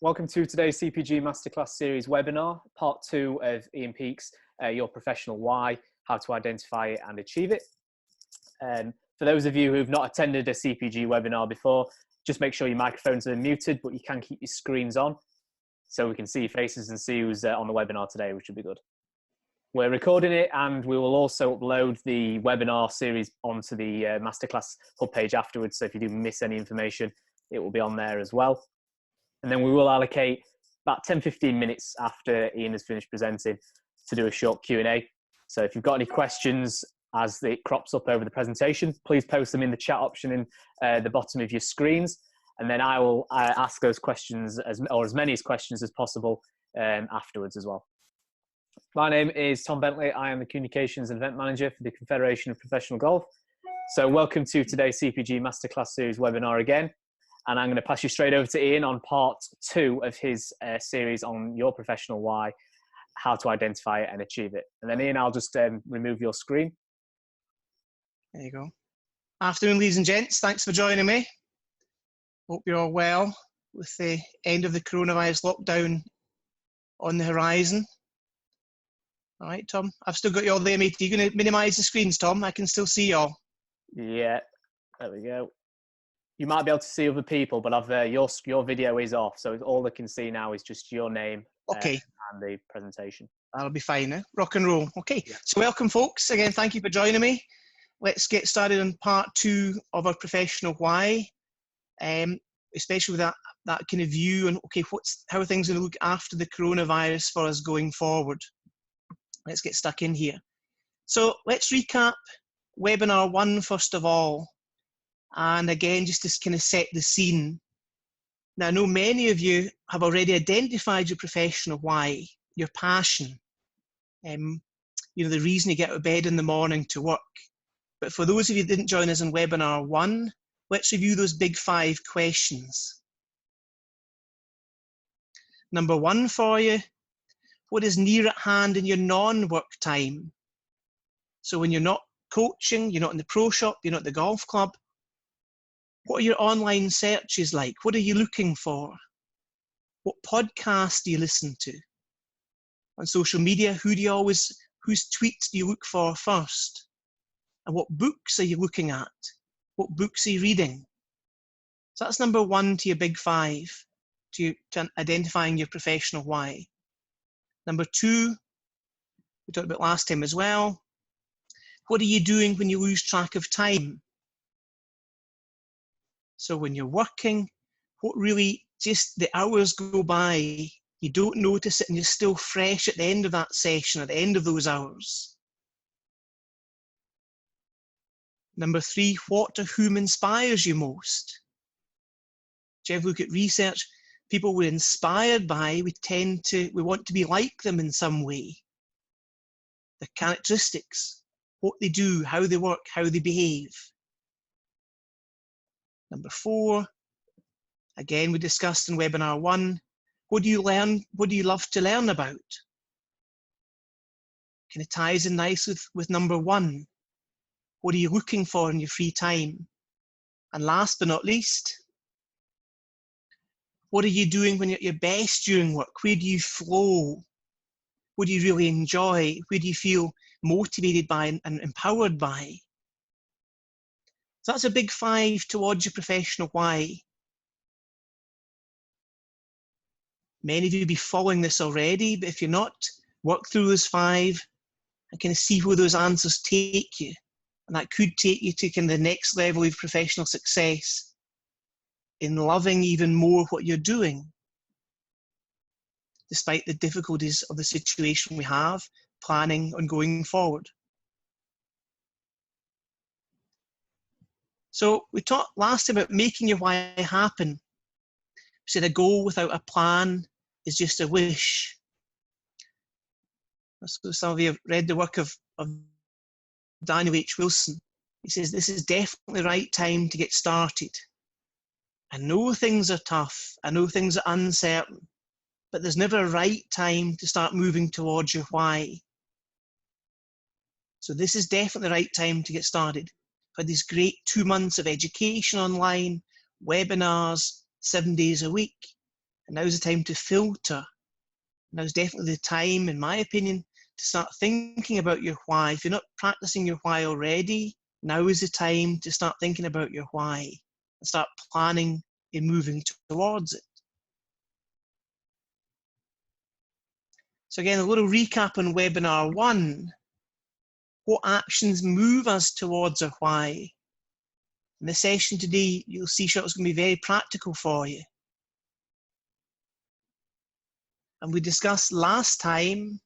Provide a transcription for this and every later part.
Welcome to today's CPG Masterclass series webinar, part 2 of Ian Peake's Your Professional Why, How to Identify It and Achieve It. For those of you who've not attended a CPG webinar before, just make sure your microphones are muted, but you can keep your screens on so we can see your faces and see who's on the webinar today, which would be good. We're recording it and we will also upload the webinar series onto the Masterclass hub page afterwards. So if you do miss any information, it will be on there as well. And then we will allocate about 10-15 minutes after Ian has finished presenting to do a short Q&A. So if you've got any questions as it crops up over the presentation, please post them in the chat option in the bottom of your screens. And then I will ask those questions, as many questions as possible afterwards as well. My name is Tom Bentley. I am the Communications and Event Manager for the Confederation of Professional Golf. So welcome to today's CPG Masterclass Series webinar again. And I'm going to pass you straight over to Ian on part 2 of his series on Your Professional Why, How to Identify It and Achieve It. And then Ian, I'll just remove your screen. There you go. Afternoon, ladies and gents. Thanks for joining me. Hope you're all well with the end of the coronavirus lockdown on the horizon. All right, Tom. I've still got you all there, mate. Are you going to minimise the screens, Tom? I can still see you all. Yeah, there we go. You might be able to see other people, but your video is off, so all they can see now is just your name and the presentation. That'll be fine, eh? Rock and roll. Okay, yeah. So welcome, folks. Again, thank you for joining me. Let's get started on part 2 of our professional why, especially with that kind of view on, okay, how are things going to look after the coronavirus for us going forward? Let's get stuck in here. So let's recap webinar 1 first of all. And again, just to kind of set the scene. Now, I know many of you have already identified your professional why, your passion, the reason you get out of bed in the morning to work. But for those of you who didn't join us in webinar 1, let's review those big 5 questions. Number 1 for you, what is near at hand in your non-work time? So when you're not coaching, you're not in the pro shop, you're not at the golf club, what are your online searches like? What are you looking for? What podcasts do you listen to? On social media, whose tweets do you look for first? And what books are you looking at? What books are you reading? So that's number 1 to your big 5, to identifying your professional why. Number 2, we talked about last time as well. What are you doing when you lose track of time? So when you're working, what really just the hours go by, you don't notice it and you're still fresh at the end of that session, at the end of those hours. Number 3, what or whom inspires you most? Do you ever look at research? People we're inspired by, we want to be like them in some way. Their characteristics, what they do, how they work, how they behave. Number 4, again, we discussed in webinar 1, what do you learn? What do you love to learn about? Kind of ties in nice with number 1. What are you looking for in your free time? And last but not least, what are you doing when you're at your best during work? Where do you flow? What do you really enjoy? Where do you feel motivated by and empowered by? So that's a big 5 towards your professional why. Many of you will be following this already, but if you're not, work through those 5 and kind of see where those answers take you. And that could take you to kind of the next level of professional success in loving even more what you're doing, despite the difficulties of the situation we have, planning on going forward. So we talked last about making your why happen. We said a goal without a plan is just a wish. So some of you have read the work of Daniel H. Wilson. He says, this is definitely the right time to get started. I know things are tough. I know things are uncertain, but there's never a right time to start moving towards your why. So this is definitely the right time to get started. For these great 2 months of education online, webinars, 7 days a week. And now's the time to filter. Now's definitely the time, in my opinion, to start thinking about your why. If you're not practicing your why already, now is the time to start thinking about your why and start planning and moving towards it. So again, a little recap on webinar 1. What actions move us towards our why? In this session today, you'll see it's going to be very practical for you. And we discussed last time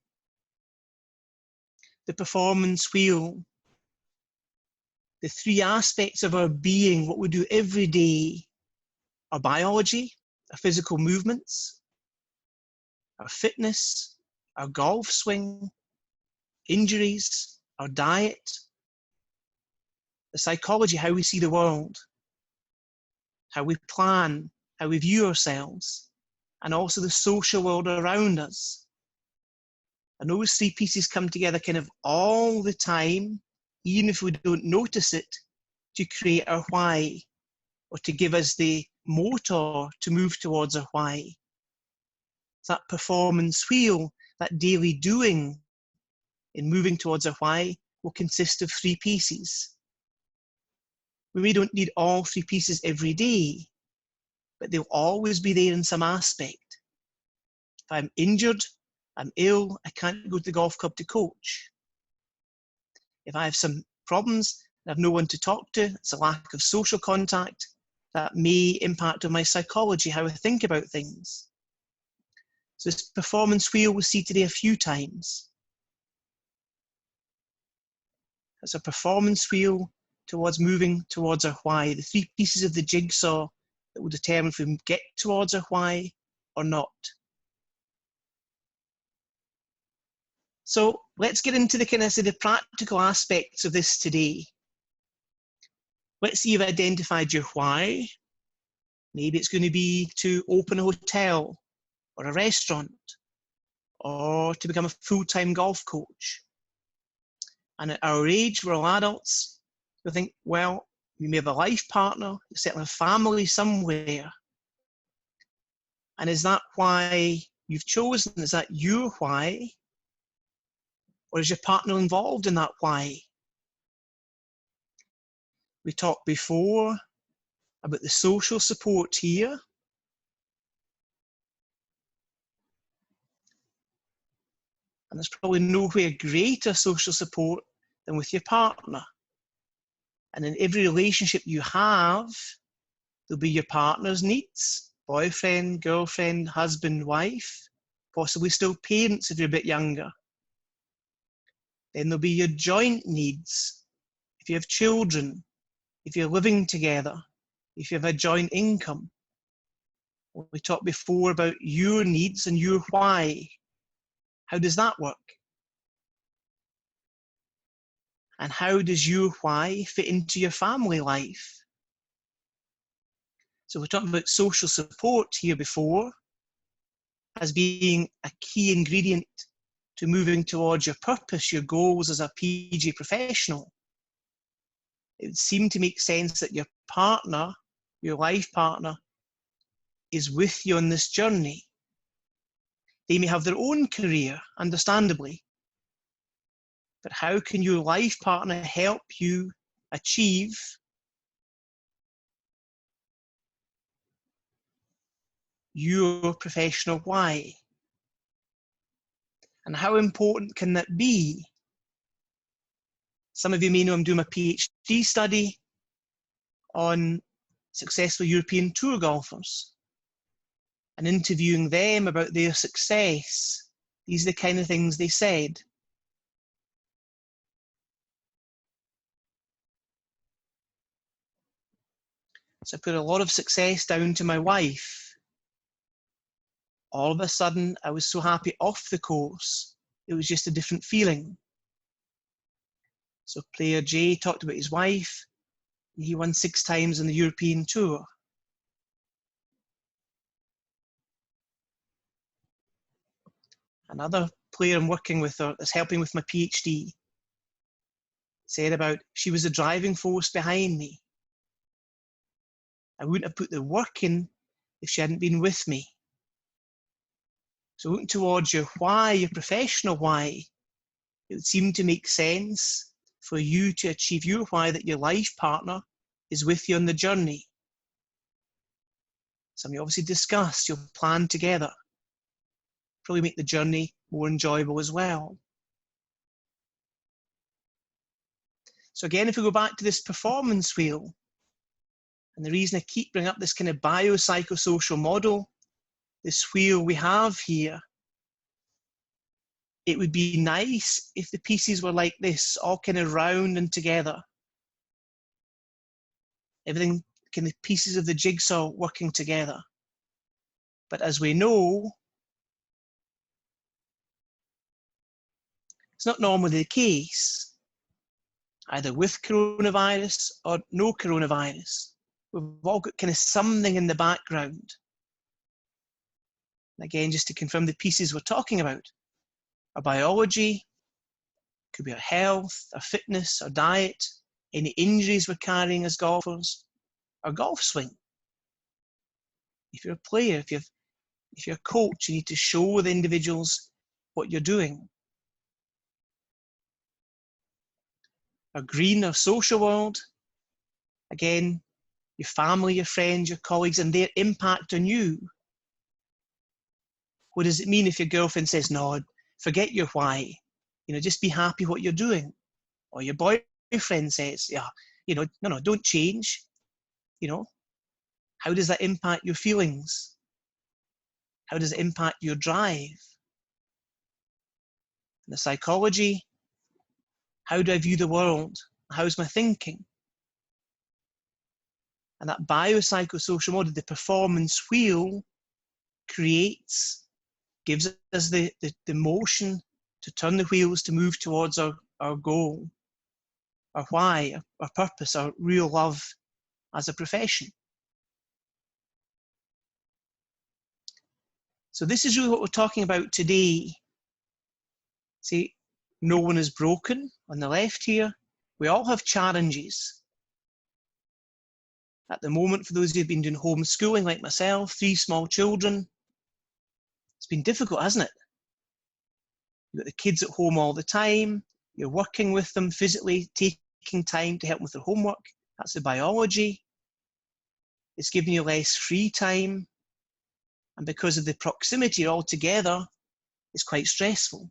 the performance wheel, the 3 aspects of our being, what we do every day: our biology, our physical movements, our fitness, our golf swing, injuries, our diet, the psychology, how we see the world, how we plan, how we view ourselves, and also the social world around us. And those 3 pieces come together kind of all the time, even if we don't notice it, to create our why, or to give us the motor to move towards our why. That performance wheel, that daily doing in moving towards our why, will consist of 3 pieces. We don't need all 3 pieces every day, but they'll always be there in some aspect. If I'm injured, I'm ill, I can't go to the golf club to coach. If I have some problems and I have no one to talk to, it's a lack of social contact, that may impact on my psychology, how I think about things. So this performance wheel we'll see today a few times. It's a performance wheel towards moving towards our why, the 3 pieces of the jigsaw that will determine if we get towards our why or not. So let's get into the practical aspects of this today. Let's see you've identified your why. Maybe it's going to be to open a hotel or a restaurant, or to become a full-time golf coach. And at our age, we're all adults, we think, well, we may have a life partner, certainly a family somewhere. And is that why you've chosen? Is that your why? Or is your partner involved in that why? We talked before about the social support here. And there's probably nowhere greater social support than with your partner. And in every relationship you have, there'll be your partner's needs, boyfriend, girlfriend, husband, wife, possibly still parents if you're a bit younger. Then there'll be your joint needs, if you have children, if you're living together, if you have a joint income. We talked before about your needs and your why. How does that work? And how does your why fit into your family life? So we're talking about social support here before as being a key ingredient to moving towards your purpose, your goals as a PG professional. It would seem to make sense that your partner, your life partner, is with you on this journey. They may have their own career, understandably, but how can your life partner help you achieve your professional why? And how important can that be? Some of you may know I'm doing a PhD study on successful European tour golfers and interviewing them about their success. These are the kind of things they said. So I put a lot of success down to my wife. All of a sudden, I was so happy off the course. It was just a different feeling. So player J talked about his wife. He won 6 times on the European tour. Another player I'm working with, or that's helping with my PhD, said about she was the driving force behind me. I wouldn't have put the work in if she hadn't been with me. So looking towards your why, your professional why, it would seem to make sense for you to achieve your why that your life partner is with you on the journey. Something you obviously discuss, you'll plan together. Probably make the journey more enjoyable as well. So again, if we go back to this performance wheel, and the reason I keep bringing up this kind of biopsychosocial model, this wheel we have here, it would be nice if the pieces were like this, all kind of round and together. Everything, kind of pieces of the jigsaw working together. But as we know, it's not normally the case, either with coronavirus or no coronavirus. We've all got kind of something in the background. And again, just to confirm the pieces we're talking about, our biology, could be our health, our fitness, our diet, any injuries we're carrying as golfers, our golf swing. If you're a player, if you're a coach, you need to show the individuals what you're doing. Our green, our social world, again, your family, your friends, your colleagues, and their impact on you. What does it mean if your girlfriend says, no, forget your why, just be happy what you're doing? Or your boyfriend says, yeah, no, don't change. How does that impact your feelings? How does it impact your drive? And the psychology, how do I view the world? How's my thinking? And that biopsychosocial model, the performance wheel, gives us the motion to turn the wheels to move towards our goal, our why, our purpose, our real love as a profession. So this is really what we're talking about today. See, no one is broken on the left here. We all have challenges. At the moment, for those who've been doing homeschooling like myself, 3 small children, it's been difficult, hasn't it? You've got the kids at home all the time. You're working with them physically, taking time to help them with their homework. That's the biology. It's giving you less free time. And because of the proximity all together, it's quite stressful.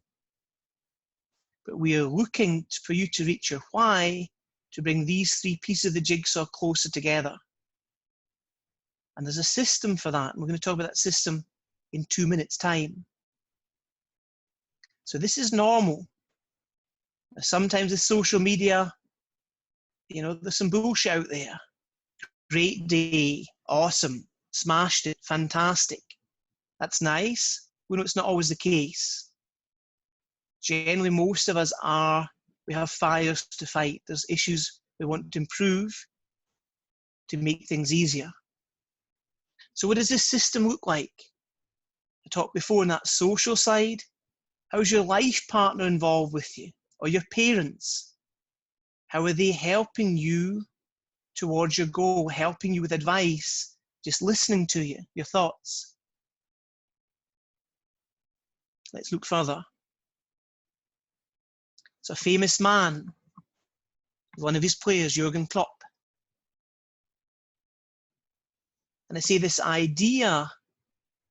But we are looking for you to reach your why, to bring these 3 pieces of the jigsaw closer together. And there's a system for that. And we're going to talk about that system in 2 minutes' time. So this is normal. Sometimes with social media, there's some bullshit out there. Great day, awesome, smashed it, fantastic. That's nice. We know it's not always the case. Generally, most of us we have fires to fight. There's issues we want to improve to make things easier. So what does this system look like? I talked before on that social side. How's your life partner involved with you? Or your parents? How are they helping you towards your goal, helping you with advice, just listening to you, your thoughts? Let's look further. It's a famous man, one of his players, Jurgen Klopp. And I say this idea,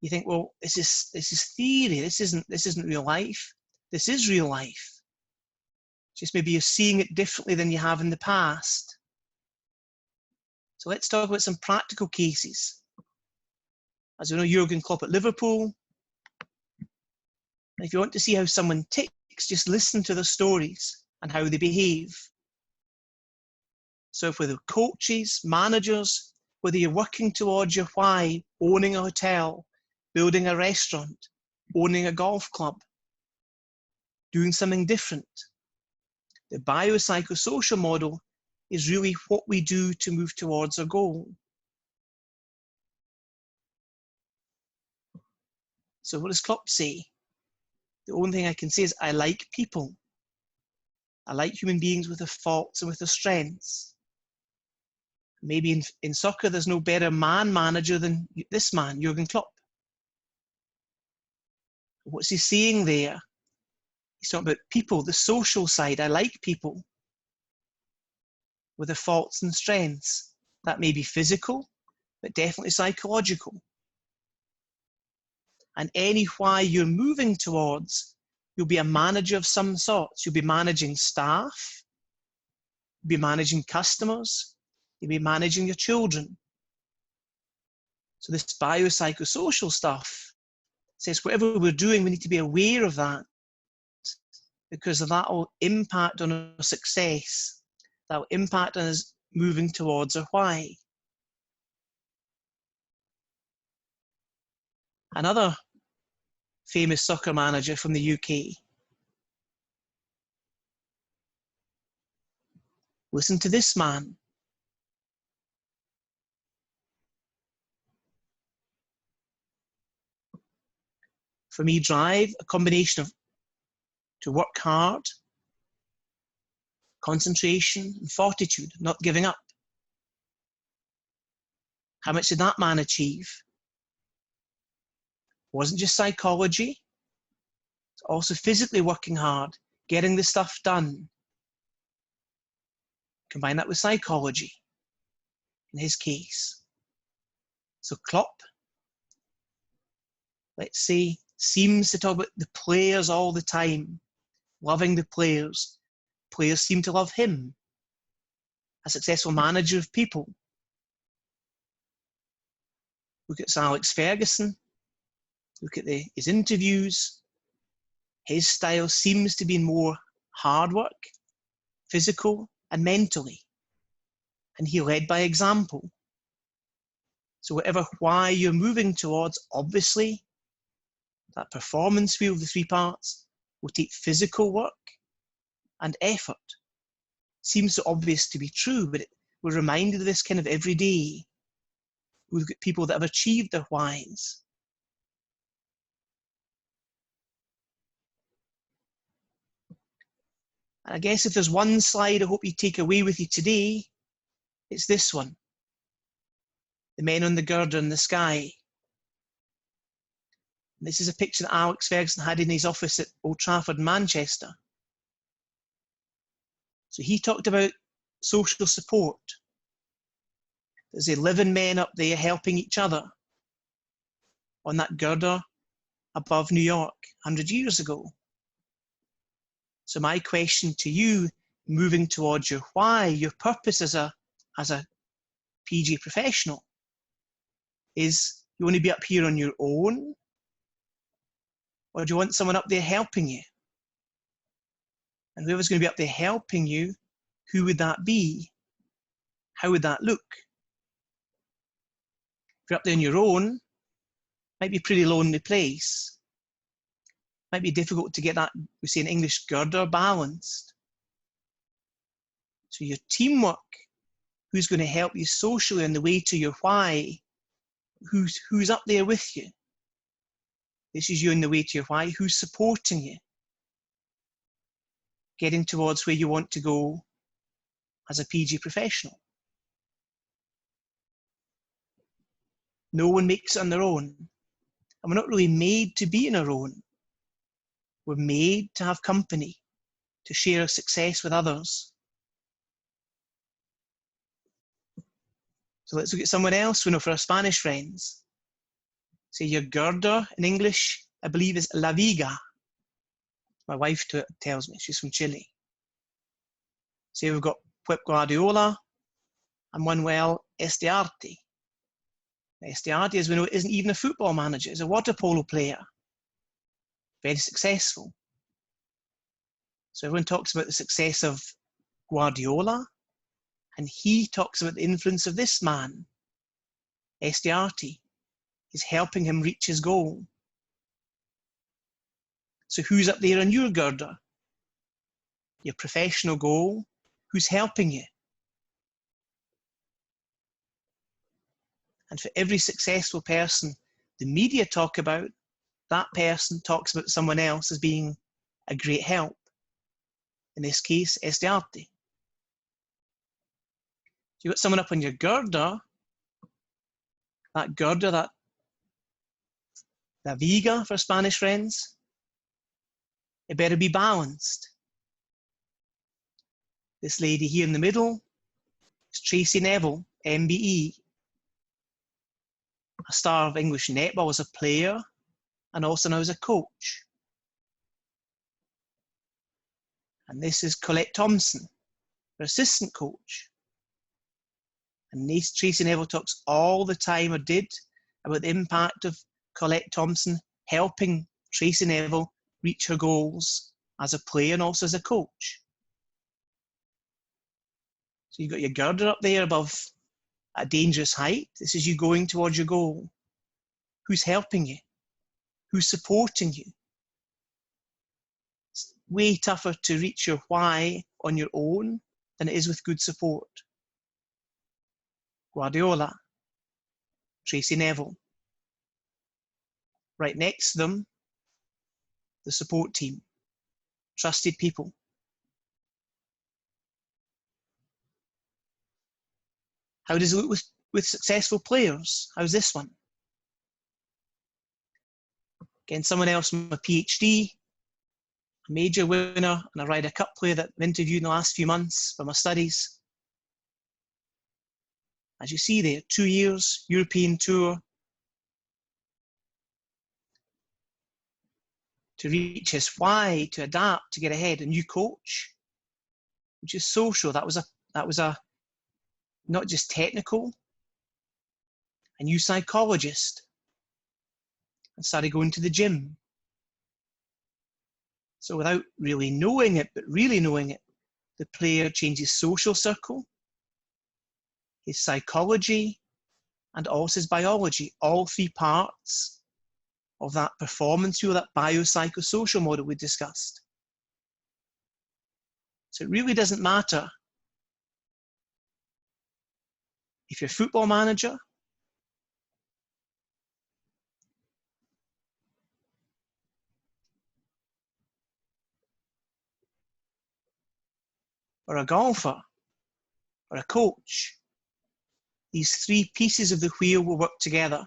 you think, well, this is theory. This isn't real life. This is real life. Just maybe you're seeing it differently than you have in the past. So let's talk about some practical cases. As we know, Jurgen Klopp at Liverpool. And if you want to see how someone ticks, just listen to their stories and how they behave. So if we're coaches, managers, whether you're working towards your why, owning a hotel, building a restaurant, owning a golf club, doing something different, the biopsychosocial model is really what we do to move towards our goal. So what does Klopp say? The only thing I can say is I like people. I like human beings with their faults and with their strengths. Maybe in soccer, there's no better man manager than this man, Jurgen Klopp. What's he saying there? He's talking about people, the social side. I like people with their faults and strengths. That may be physical, but definitely psychological. And any why you're moving towards, you'll be a manager of some sorts. You'll be managing staff, you'll be managing customers, you'll be managing your children. So this biopsychosocial stuff says whatever we're doing, we need to be aware of that, because that will impact on our success. That will impact on us moving towards our why. Another famous soccer manager from the UK. Listen to this man. For me, drive, a combination of to work hard, concentration, and fortitude, not giving up. How much did that man achieve? It wasn't just psychology, it's also physically working hard, getting the stuff done. Combine that with psychology, in his case. So Klopp, let's say, seems to talk about the players all the time, loving the players. Players seem to love him. A successful manager of people. Look at Sir Alex Ferguson. Look at his interviews. His style seems to be more hard work, physical and mentally. And he led by example. So whatever why you're moving towards, obviously, that performance wheel, the three parts, will take physical work and effort. Seems so obvious to be true, but we're reminded of this kind of every day. We look at people that have achieved their whys. And I guess if there's one slide I hope you take away with you today, it's this one. The men on the girder in the sky. And this is a picture that Alex Ferguson had in his office at Old Trafford, Manchester. So he talked about social support. There's 11 men up there helping each other on that girder above New York 100 years ago. So my question to you, moving towards your why, your purpose as a PG professional, is you want to be up here on your own? Or do you want someone up there helping you? And whoever's going to be up there helping you, who would that be? How would that look? If you're up there on your own, it might be a pretty lonely place. It might be difficult to get that, we say in English, girder balanced. So your teamwork, who's going to help you socially on the way to your why? Who's up there with you? This is you on the way to your why. Who's supporting you? Getting towards where you want to go as a PG professional. No one makes it on their own. And we're not really made to be on our own. We're made to have company, to share our success with others. So let's look at someone else we know for our Spanish friends. Say your girder in English, I believe, is La Viga. My wife tells me, she's from Chile. Say we've got Pep Guardiola and Manuel Estiarte. Estiarte, as we know, isn't even a football manager, he's a water polo player. Very successful. So everyone talks about the success of Guardiola, and he talks about the influence of this man, Estiarte. He's helping him reach his goal. So who's up there on your girder? Your professional goal, who's helping you? And for every successful person the media talk about, that person talks about someone else as being a great help. In this case, Estiarte. So you've got someone up on your girder, that La Viga for Spanish friends, It better be balanced. This lady here in the middle is Tracy Neville, MBE, a star of English netball as a player and also now as a coach. And this is Colette Thompson, her assistant coach. And Tracy Neville talks all the time, or did, about the impact of Colette Thompson helping Tracy Neville reach her goals as a player and also as a coach. So you've got your girder up there above a dangerous height. This is you going towards your goal. Who's helping you? Who's supporting you? It's way tougher to reach your why on your own than it is with good support. Guardiola, Tracy Neville. Right next to them, the support team, trusted people. How does it look with successful players? How's this one? Again, someone else from a PhD, a major winner, and a Ryder Cup player that I've interviewed in the last few months for my studies. As you see there, 2 years, European tour, to reach his why, to adapt, to get ahead. A new coach, which is social. That was a not just technical. A new psychologist, and started going to the gym. So without really knowing it, but really knowing it, the player changes social circle, his psychology, and also his biology. All three parts of that performance wheel, that biopsychosocial model we discussed. So it really doesn't matter if you're a football manager, or a golfer, or a coach. These three pieces of the wheel will work together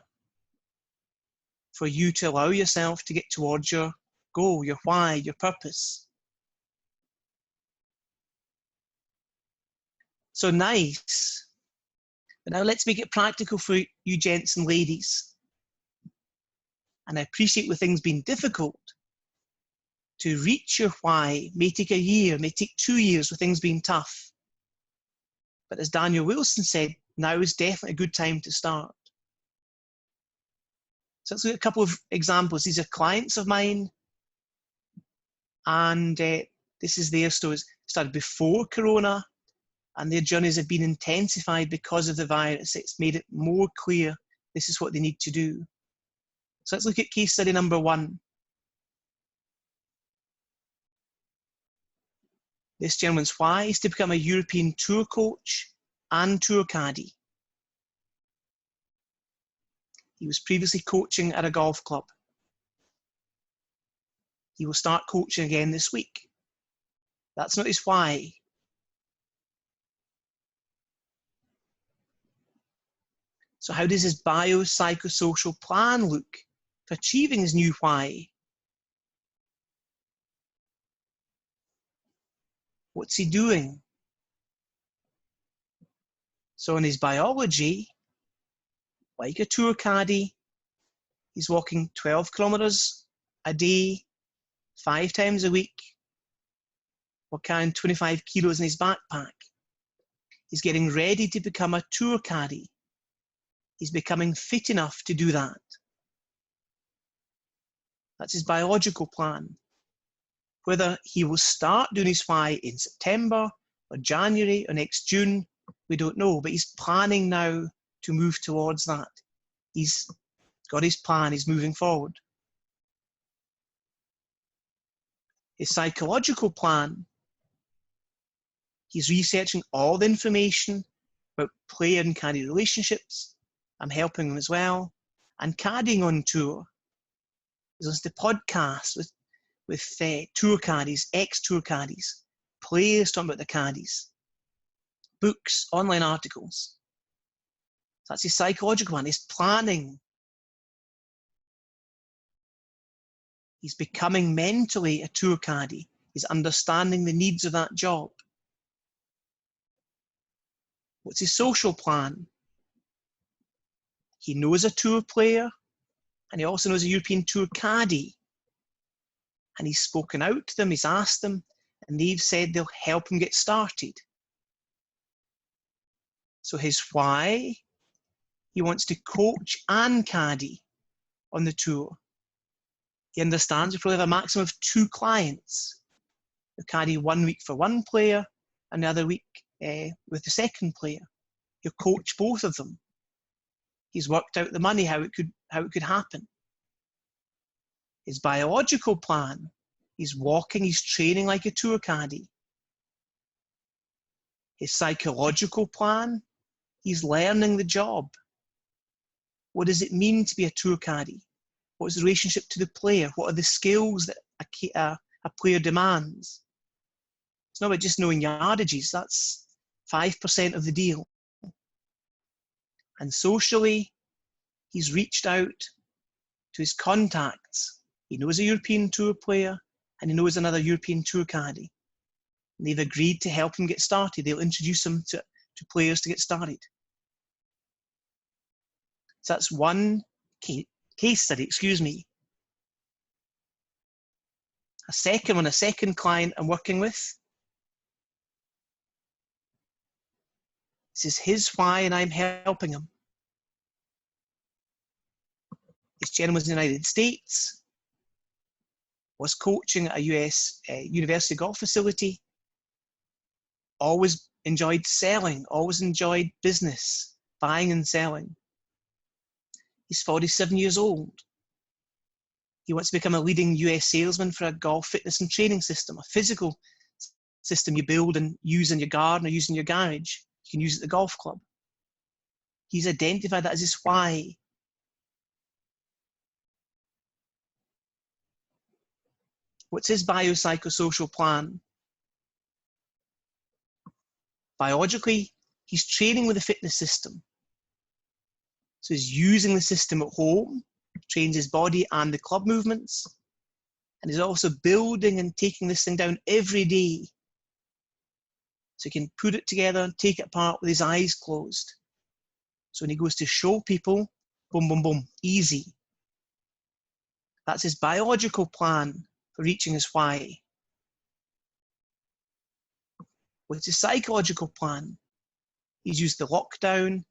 for you to allow yourself to get towards your goal, your why, your purpose. So nice. But now let's make it practical for you gents and ladies. And I appreciate with things being difficult, to reach your why may take a year, may take 2 years with things being tough. But as Daniel Wilson said, now is definitely a good time to start. So let's look at a couple of examples. These are clients of mine, and this is their stories. Started before Corona, and their journeys have been intensified because of the virus. It's made it more clear this is what they need to do. So let's look at case study number 1. This gentleman's why is to become a European tour coach and tour caddy. He was previously coaching at a golf club. He will start coaching again this week. That's not his why. So how does his biopsychosocial plan look for achieving his new why? What's he doing? So in his biology, like a tour caddy, he's walking 12 kilometers a day, 5 times a week, while carrying 25 kilos in his backpack. He's getting ready to become a tour caddy. He's becoming fit enough to do that. That's his biological plan. Whether he will start doing his why in September or January or next June, we don't know, but he's planning now to move towards that. He's got his plan, he's moving forward. His psychological plan, he's researching all the information about player and caddy relationships. I'm helping him as well. And caddying on tour. There's the podcast with tour caddies, ex-tour caddies, players talking about the caddies, books, online articles. That's his psychological one. He's planning. He's becoming mentally a tour caddy. He's understanding the needs of that job. What's his social plan? He knows a tour player, and he also knows a European tour caddy. And he's spoken out to them, he's asked them, and they've said they'll help him get started. So his why, he wants to coach and caddy on the tour. He understands we probably have a maximum of 2 clients. He'll caddy 1 week for one player, and the other week with the second player. He'll coach both of them. He's worked out the money, how it could happen. His biological plan, he's walking, he's training like a tour caddy. His psychological plan, he's learning the job. What does it mean to be a tour caddy? What is the relationship to the player? What are the skills that a player demands? It's not about just knowing yardages, that's 5% of the deal. And socially, he's reached out to his contacts. He knows a European tour player and he knows another European tour caddy. And they've agreed to help him get started. They'll introduce him to players to get started. So that's one case study, excuse me. A second client I'm working with. This is his why and I'm helping him. This gentleman was in the United States, was coaching at a US university golf facility, always enjoyed selling, always enjoyed business, buying and selling. He's 47 years old. He wants to become a leading US salesman for a golf fitness and training system, a physical system you build and use in your garden or use in your garage. You can use it at the golf club. He's identified that as his why. What's his biopsychosocial plan? Biologically, he's training with a fitness system. So he's using the system at home, trains his body and the club movements, and he's also building and taking this thing down every day. So he can put it together and take it apart with his eyes closed. So when he goes to show people, boom, boom, boom, easy. That's his biological plan for reaching his why. What's his psychological plan? He's used the lockdown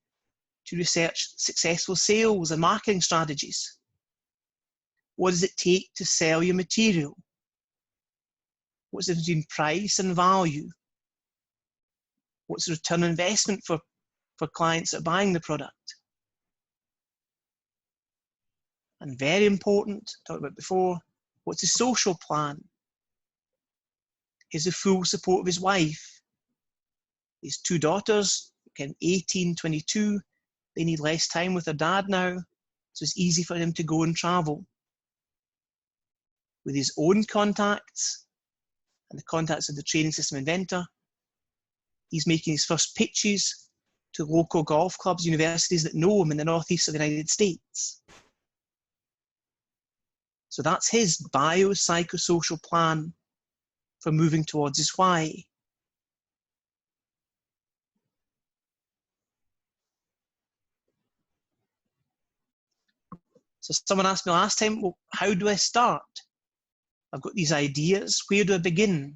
to research successful sales and marketing strategies. What does it take to sell your material? What's the difference between price and value? What's the return on investment for clients that are buying the product? And very important, talked about before, what's his social plan? Is the full support of his wife. His 2 daughters, 18, 22, they need less time with their dad now, so it's easy for him to go and travel. With his own contacts and the contacts of the training system inventor, he's making his first pitches to local golf clubs, universities that know him in the northeast of the United States. So that's his biopsychosocial plan for moving towards his why. So someone asked me last time, well, how do I start? I've got these ideas, where do I begin?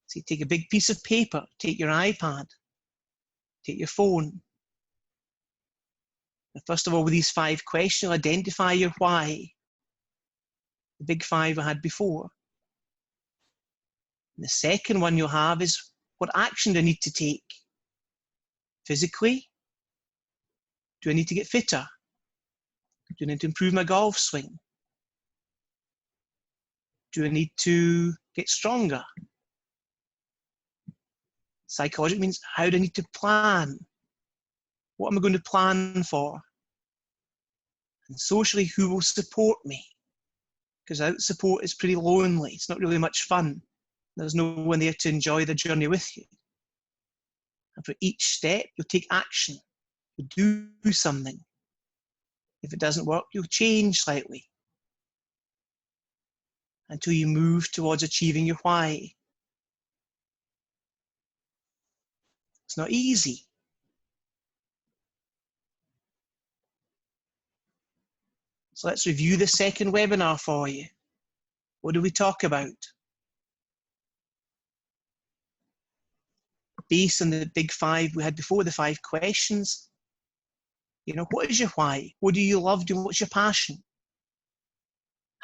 So you take a big piece of paper, take your iPad, take your phone. And first of all, with these 5 questions, identify your why. The big 5 I had before. And the second one you'll have is, what action do I need to take? Physically? Do I need to get fitter? Do I need to improve my golf swing? Do I need to get stronger? Psychological means, how do I need to plan? What am I going to plan for? And socially, who will support me? Because without support, it's pretty lonely. It's not really much fun. There's no one there to enjoy the journey with you. And for each step, you'll take action. You'll do something. If it doesn't work, you'll change slightly. until you move towards achieving your why. It's not easy. So let's review the second webinar for you. What did we talk about? Based on the big 5 we had before, the 5 questions. You know, what is your why? What do you love doing? What's your passion?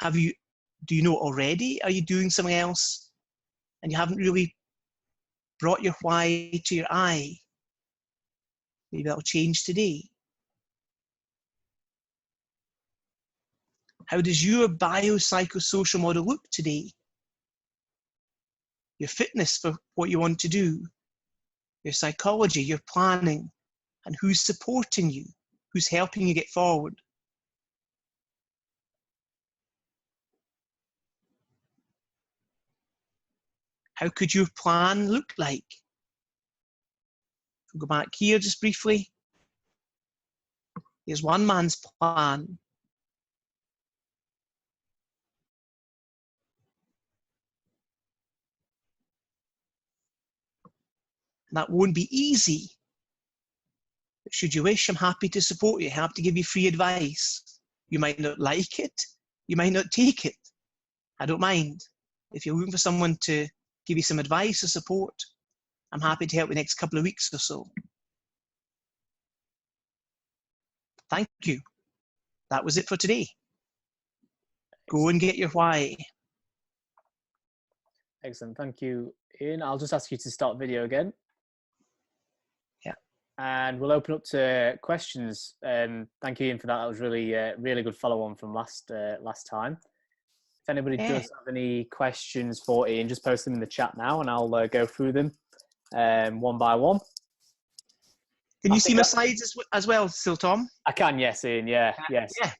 Do you know it already? Are you doing something else and you haven't really brought your why to your eye? Maybe that'll change today. How does your biopsychosocial model look today? Your fitness for what you want to do, your psychology, your planning, and who's supporting you, who's helping you get forward. How could your plan look like? We'll go back here just briefly. Here's one man's plan. And that won't be easy. But should you wish, I'm happy to support you. Happy to give you free advice. You might not like it. You might not take it. I don't mind. If you're looking for someone to give you some advice or support, I'm happy to help you the next couple of weeks or so. Thank you. That was it for today. Go and get your why. Excellent. Thank you, Ian. I'll just ask you to start video again. Yeah. And we'll open up to questions. Thank you, Ian, for that. That was really good follow-on from last time. If anybody does have any questions for Ian, just post them in the chat now and I'll go through them one by one. Can you see my slides as well still, Tom? I can, yes, Ian. Yeah, yes. Yeah.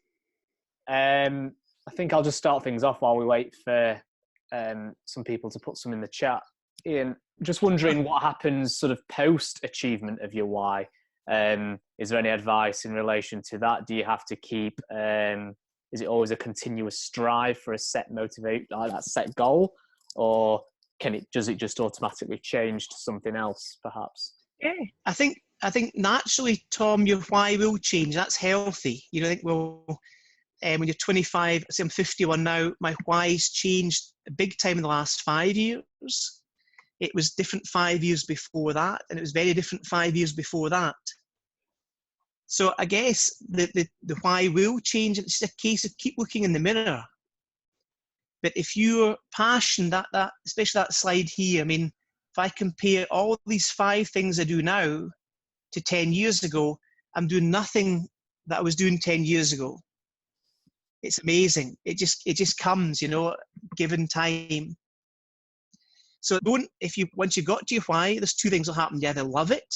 I think I'll just start things off while we wait for some people to put some in the chat. Ian, just wondering what happens sort of post-achievement of your why. Is there any advice in relation to that? Do you have to keep... is it always a continuous strive for a set that set goal, or does it just automatically change to something else, perhaps? Yeah, I think naturally, Tom, your why will change. That's healthy. You know, I think when you're 25, say I'm 51 now, my why's changed big time in the last 5 years. It was different 5 years before that, and it was very different 5 years before that. So I guess the why will change. It's just a case of keep looking in the mirror. But if your passion, that especially that slide here, I mean, if I compare all these 5 things I do now to 10 years ago, I'm doing nothing that I was doing 10 years ago. It's amazing. It just comes, you know, given time. So once you've got to your why, there's 2 things will happen. You either love it,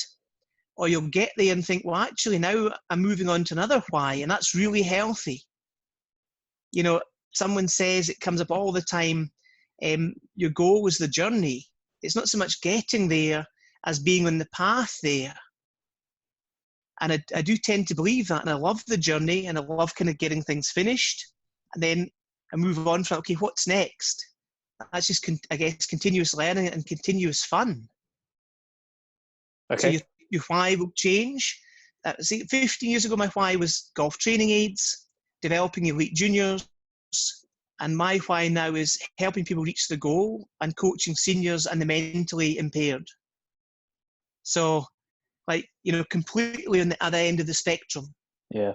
or you'll get there and think, well, actually, now I'm moving on to another why, and that's really healthy. You know, someone says, it comes up all the time, your goal was the journey. It's not so much getting there as being on the path there. And I do tend to believe that, and I love the journey, and I love kind of getting things finished, and then I move on from, okay, what's next? That's just, I guess, continuous learning and continuous fun. Okay. So your why will change. See, 15 years ago, my why was golf training aids, developing elite juniors, and my why now is helping people reach the goal and coaching seniors and the mentally impaired. So, like, you know, completely on the other end of the spectrum. Yeah.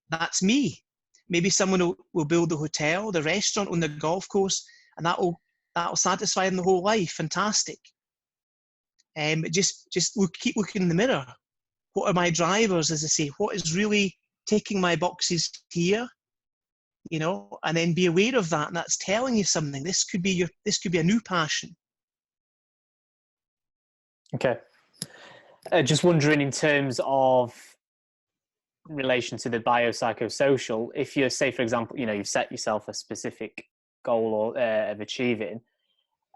That's me. Maybe someone will build the hotel, the restaurant on the golf course, and that'll satisfy them the whole life. Fantastic. Just keep looking in the mirror. What are my drivers, as I say? What is really ticking my boxes here? You know, and then be aware of that, and that's telling you something. This could be a new passion. Okay. Just wondering, in terms of relation to the biopsychosocial, if you say, for example, you know, you've set yourself a specific goal of achieving,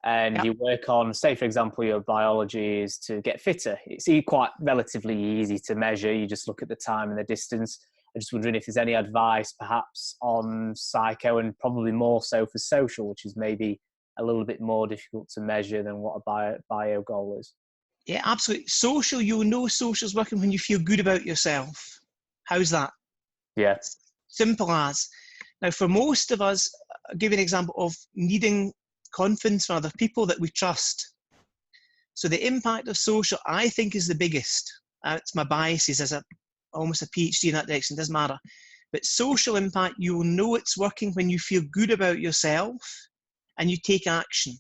and you work on, say, for example, your biology is to get fitter. It's quite relatively easy to measure. You just look at the time and the distance. I'm just wondering if there's any advice perhaps on psycho, and probably more so for social, which is maybe a little bit more difficult to measure than what a bio goal is. Yeah, absolutely. Social, you'll know social's working when you feel good about yourself. How's that? Yeah. Simple as. Now, for most of us, I'll give you an example of needing confidence from other people that we trust. So the impact of social, I think, is the biggest. It's my biases as almost a PhD in that direction, doesn't matter. But social impact, you'll know it's working when you feel good about yourself and you take action.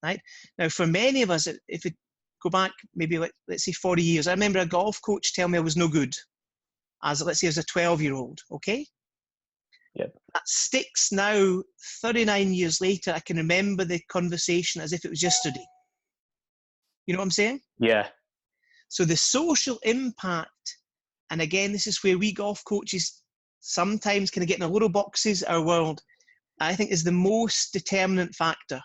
Right? Now, for many of us, if we go back maybe, let's say 40 years, I remember a golf coach tell me I was no good, let's say as a 12-year-old, okay? Yep. That sticks now, 39 years later. I can remember the conversation as if it was yesterday. You know what I'm saying? Yeah. So the social impact, and again, this is where we golf coaches sometimes kind of get in our little boxes, our world, I think is the most determinant factor.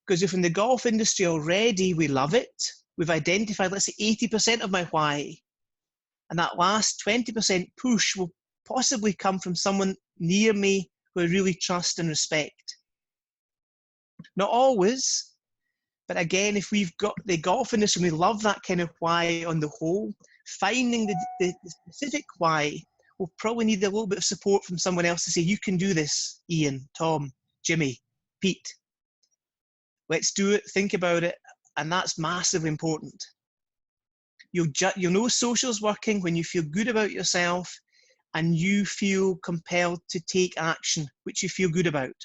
Because if in the golf industry already we love it, we've identified, let's say 80% of my why, and that last 20% push will possibly come from someone near me who I really trust and respect. Not always, but again, if we've got the golf industry, we love that kind of why on the whole, finding the specific why will probably need a little bit of support from someone else to say, you can do this, Ian, Tom, Jimmy, Pete. Let's do it, think about it, and that's massively important. You'll know social's working when you feel good about yourself and you feel compelled to take action, which you feel good about.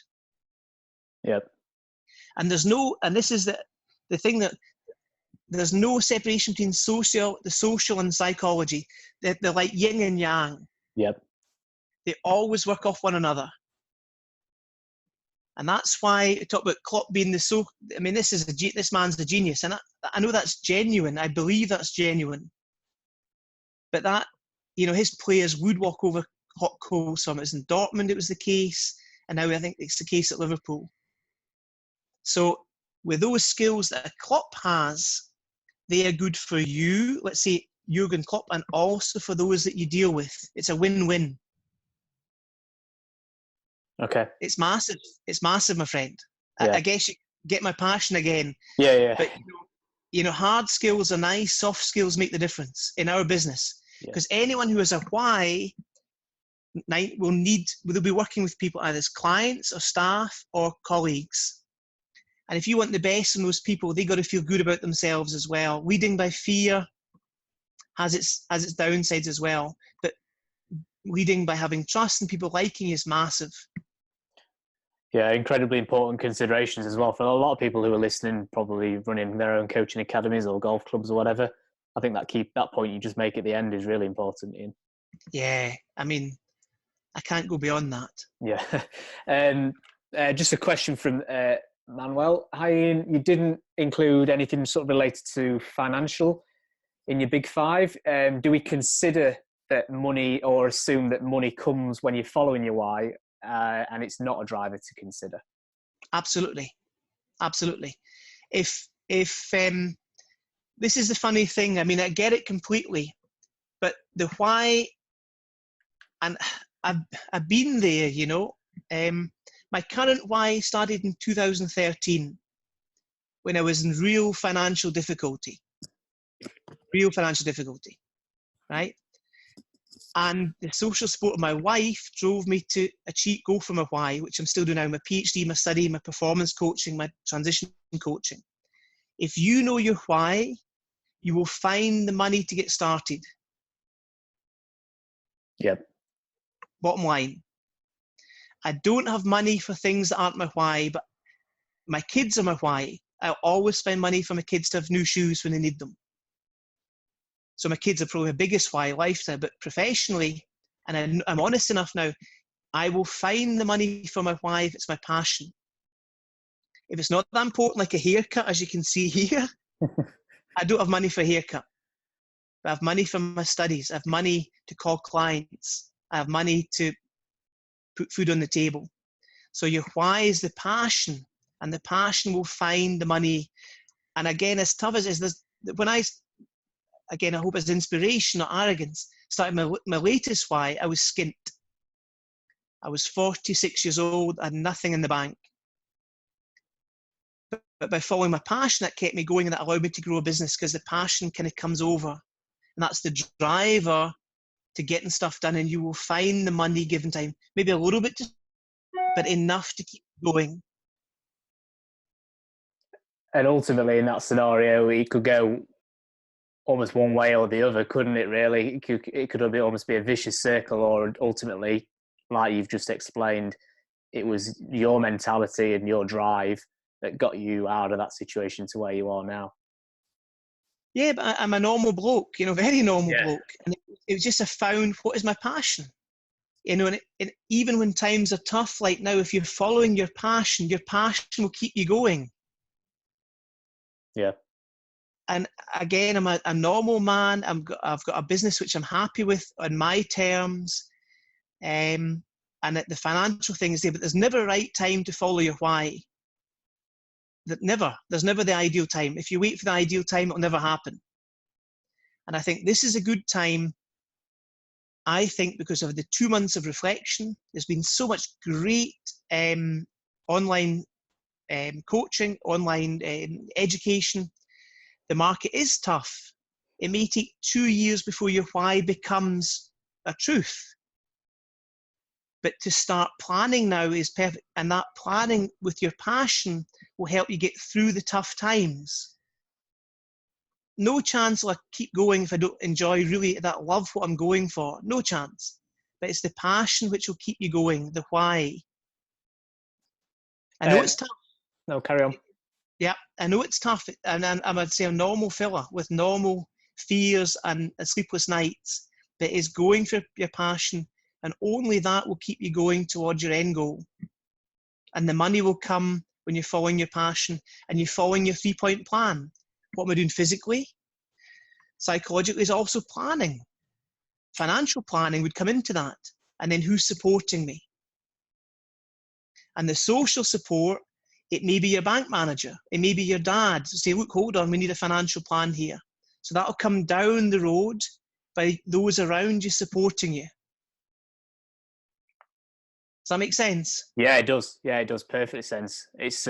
Yep. And this is the thing, that there's no separation between the social and psychology. They're like yin and yang. Yep. They always work off one another. And that's why I talk about Klopp being this man's a genius. And I know that's genuine. I believe that's genuine. But that, his players would walk over hot coals from it. In Dortmund, it was the case. And now I think it's the case at Liverpool. So with those skills that a Klopp has, they are good for you, let's say Jurgen Klopp, and also for those that you deal with. It's a win-win. Okay. It's massive. It's massive, my friend. Yeah. I guess you get my passion again. Yeah. But, hard skills are nice. Soft skills make the difference in our business. Because anyone who has a why will be working with people either as clients or staff or colleagues. And if you want the best from those people, they got to feel good about themselves as well. Leading by fear has its downsides as well. But leading by having trust and people liking you is massive. Yeah, incredibly important considerations as well for a lot of people who are listening, probably running their own coaching academies or golf clubs or whatever. I think that point you just make at the end is really important, Ian. Yeah, I can't go beyond that. Yeah. Just a question from Manuel. Hi, Ian. You didn't include anything sort of related to financial in your big five. Do we consider that money, or assume that money comes when you're following your why, and it's not a driver to consider? Absolutely. If this is the funny thing, I get it completely, but the why, and I've been there, my current why started in 2013 when I was in real financial difficulty, right? And the social support of my wife drove me to go for my why, which I'm still doing now, my PhD, my study, my performance coaching, my transition coaching. If you know your why, you will find the money to get started. Yep. Bottom line. I don't have money for things that aren't my why, but my kids are my why. I'll always spend money for my kids to have new shoes when they need them. So my kids are probably my biggest why lifestyle, but professionally, and I'm honest enough now, I will find the money for my why if it's my passion. If it's not that important, like a haircut, as you can see here, I don't have money for a haircut. But I have money for my studies. I have money to call clients. I have money to put food on the table. So your why is the passion, and the passion will find the money. And again, as tough as it is, when I again, I hope as inspiration, not arrogance, started my latest why. I was skint. I was 46 years old, I had nothing in the bank. But by following my passion, that kept me going, and that allowed me to grow a business, because the passion kind of comes over. And that's the driver to getting stuff done, and you will find the money given time. Maybe a little bit, but enough to keep going. And ultimately, in that scenario, it could go almost one way or the other, couldn't it, really? It could almost be a vicious circle, or ultimately, like you've just explained, it was your mentality and your drive that got you out of that situation to where you are now. Yeah, but I'm a normal bloke, very normal bloke. And it was just I found what is my passion. And even when times are tough, like now, if you're following your passion will keep you going. Yeah. And again, I'm a normal man. I've got a business which I'm happy with on my terms. And the financial thing is there, but there's never a right time to follow your why. There's never the ideal time. If you wait for the ideal time, it'll never happen. And I think this is a good time, I think, because of the 2 months of reflection. There's been so much great online coaching, online education. The market is tough. It may take 2 years before your why becomes a truth. But to start planning now is perfect. And that planning with your passion will help you get through the tough times. No chance will I keep going if I don't enjoy really that love what I'm going for. No chance. But it's the passion which will keep you going, the why. I know it's tough. No, carry on. Yeah, I know it's tough. And I would say a normal fella with normal fears and sleepless nights, but it's going for your passion. And only that will keep you going towards your end goal. And the money will come when you're following your passion and you're following your 3-point plan. What am I doing physically? Psychologically is also planning. Financial planning would come into that. And then who's supporting me? And the social support, it may be your bank manager. It may be your dad. So say, look, hold on, we need a financial plan here. So that'll come down the road by those around you supporting you. Does that make sense? Yeah, it does. Yeah, it does perfect sense. It's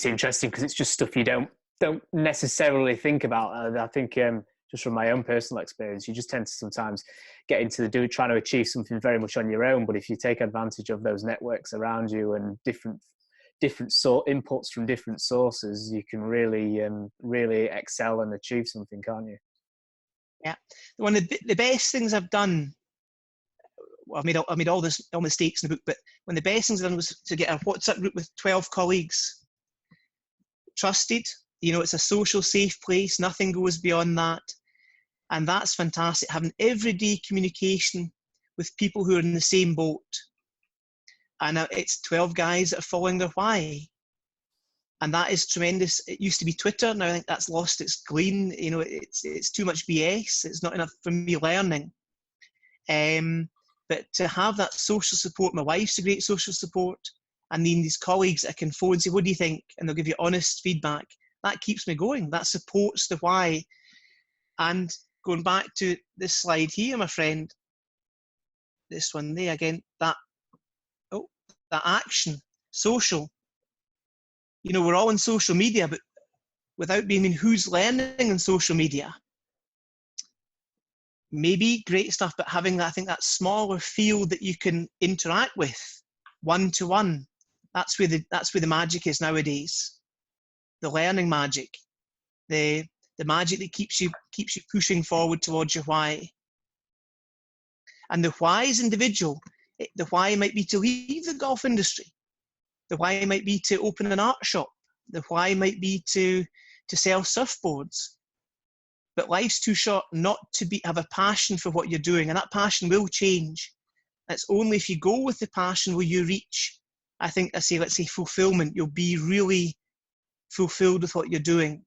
interesting because it's just stuff you don't necessarily think about. I think just from my own personal experience, you just tend to sometimes get into trying to achieve something very much on your own. But if you take advantage of those networks around you and different inputs from different sources, you can really excel and achieve something, can't you? Yeah, one of the best things I've done. I've made all mistakes in the book, but one of the best things I've done was to get a WhatsApp group with 12 colleagues. Trusted, it's a social safe place. Nothing goes beyond that. And that's fantastic. Having everyday communication with people who are in the same boat. And it's 12 guys that are following their why. And that is tremendous. It used to be Twitter. Now I think that's lost its gleam. It's too much BS. It's not enough for me learning. But to have that social support, my wife's a great social support, and then these colleagues I can phone and say, what do you think? And they'll give you honest feedback. That keeps me going. That supports the why. And going back to this slide here, my friend, this one there again, that action, social. We're all on social media, but without being who's learning on social media. Maybe great stuff, but having that, I think that smaller field that you can interact with, one-to-one, that's where the magic is nowadays. The learning magic, the magic that keeps you pushing forward towards your why. And the why is individual. The why might be to leave the golf industry. The why might be to open an art shop. The why might be to sell surfboards. But life's too short not to have a passion for what you're doing, and that passion will change. It's only if you go with the passion will you reach, let's say fulfillment. You'll be really fulfilled with what you're doing.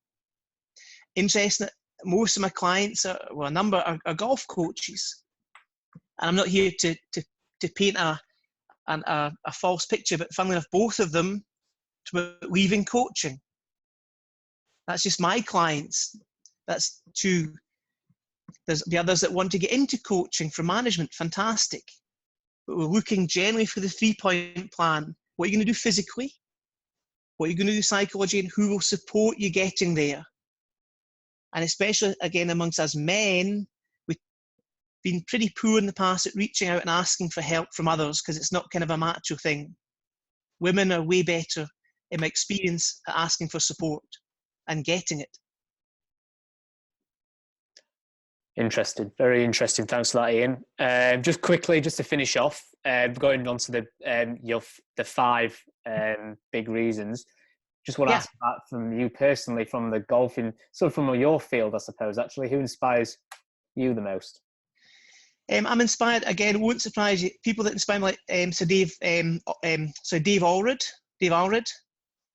Interesting that most of my clients a number are golf coaches, and I'm not here to paint a false picture, but funnily enough, both of them were leaving coaching. That's just my clients. That's two. There's the others that want to get into coaching for management. Fantastic. But we're looking generally for the 3-point plan. What are you going to do physically? What are you going to do psychologically? And who will support you getting there? And especially, again, amongst us men, we've been pretty poor in the past at reaching out and asking for help from others because it's not kind of a macho thing. Women are way better, in my experience, at asking for support and getting it. Interesting, very interesting. Thanks for that, Ian. Just quickly, just to finish off, going on to the 5 big reasons. Just want to ask that from you personally, from the golfing, sort of from your field, I suppose. Actually, who inspires you the most? I'm inspired, again, won't surprise you, people that inspire me, like Dave Allred,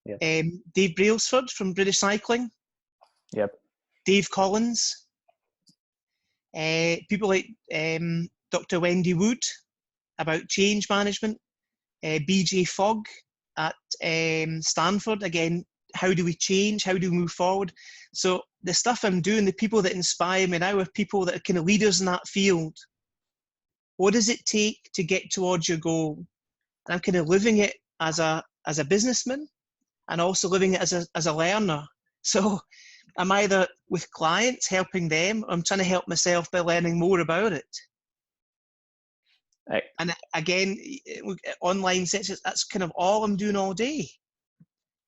Yeah. Dave Brailsford from British Cycling. Yep. Dave Collins. People like Dr. Wendy Wood about change management. BJ Fogg at Stanford. Again, how do we change? How do we move forward? So the stuff I'm doing, the people that inspire me now are people that are kind of leaders in that field. What does it take to get towards your goal? And I'm kind of living it as a businessman and also living it as a learner. So I'm either with clients helping them, or I'm trying to help myself by learning more about it. Right. And again, online sessions, that's kind of all I'm doing all day.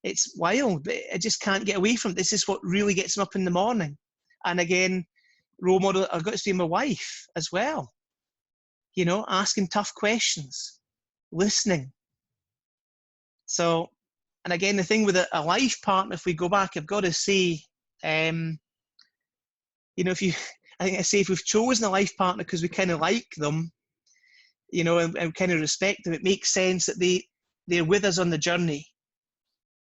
It's wild. I just can't get away from it. This is what really gets me up in the morning. And again, role model, I've got to say my wife as well. You know, asking tough questions, listening. So, and again, the thing with a life partner, if we go back, I've got to say, you know, if we've chosen a life partner because we kind of like them, you know, and kind of respect them, it makes sense that they're with us on the journey,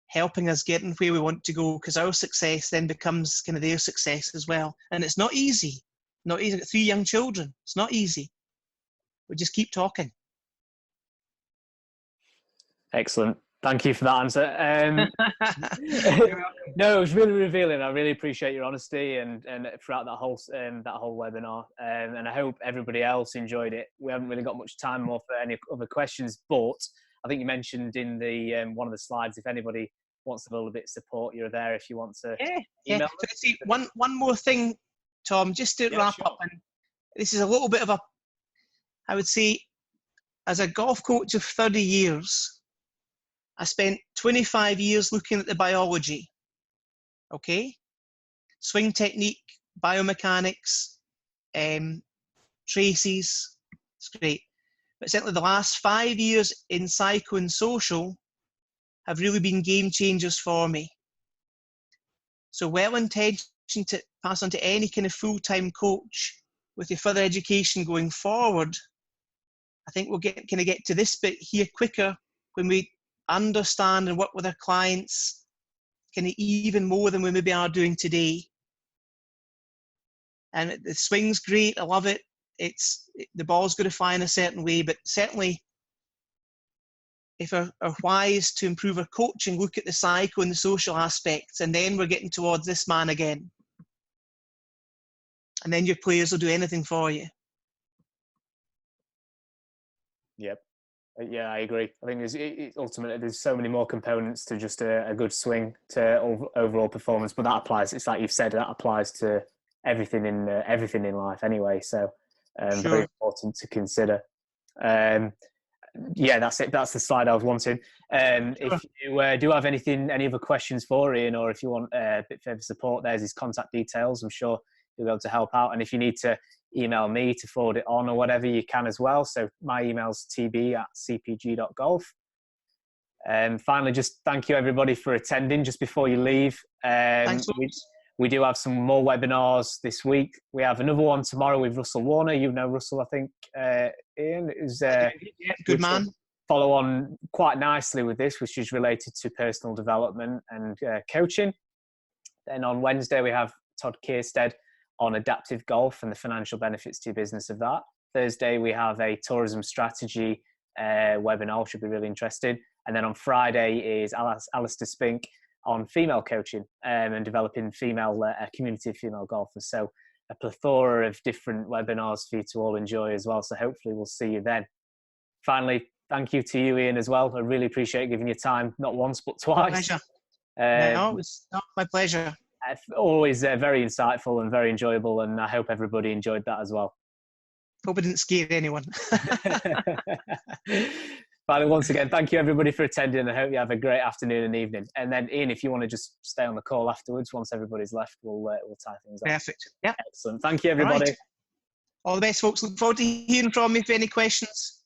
helping us getting where we want to go, because our success then becomes kind of their success as well. And it's not easy. Not easy. I've got 3 young children. It's not easy. We just keep talking. Excellent. Thank you for that answer. No, it was really revealing. I really appreciate your honesty and throughout that whole webinar. And I hope everybody else enjoyed it. We haven't really got much time more for any other questions, but I think you mentioned in the one of the slides, if anybody wants a little bit of support, you're there if you want to. Yeah. So see, one more thing, Tom, just to wrap up. And this is a little bit of I would say, as a golf coach of 30 years, I spent 25 years looking at the biology, okay? Swing technique, biomechanics, traces, it's great. But certainly the last 5 years in psycho and social have really been game changers for me. So well-intentioned to pass on to any kind of full-time coach with your further education going forward. I think we'll get to this bit here quicker when we understand and work with our clients kind of even more than we maybe are doing today. And the swing's great. I love it. The ball's going to fly in a certain way, but certainly if our why is to improve our coaching, look at the psycho and the social aspects, and then we're getting towards this man again. And then your players will do anything for you. Yep. Yeah, I agree. I think ultimately there's so many more components to just a good swing to overall performance, but that applies. It's like you've said, that applies to everything in life anyway. So Sure. Very important to consider. Yeah, that's it. That's the slide I was wanting. Sure. If you do have any other questions for Ian, or if you want a bit further support, there's his contact details. I'm sure he'll be able to help out. And if you need to email me to forward it on or whatever, you can as well. So my email's tb@cpg.golf. Finally, just thank you everybody for attending. Just before you leave, Thanks. We do have some more webinars this week. We have another one tomorrow with Russell Warner. You know Russell, I think, Ian. Is good man. Follow on quite nicely with this, which is related to personal development and coaching. Then on Wednesday, we have Todd Kierstead on adaptive golf and the financial benefits to your business of that. Thursday, we have a tourism strategy webinar, which should be really interesting. And then on Friday is Alistair Spink on female coaching and developing a community of female golfers. So a plethora of different webinars for you to all enjoy as well. So hopefully we'll see you then. Finally, thank you to you, Ian, as well. I really appreciate giving you time, not once, but twice. My pleasure. No, it's not my pleasure. Always very insightful and very enjoyable, and I hope everybody enjoyed that as well. Hope it didn't scare anyone. Finally, once again, thank you everybody for attending. I hope you have a great afternoon and evening. And then, Ian, if you want to just stay on the call afterwards, once everybody's left, we'll tie things up. Perfect. Yeah. Excellent. Thank you, everybody. All the best, folks. Look forward to hearing from you if any questions.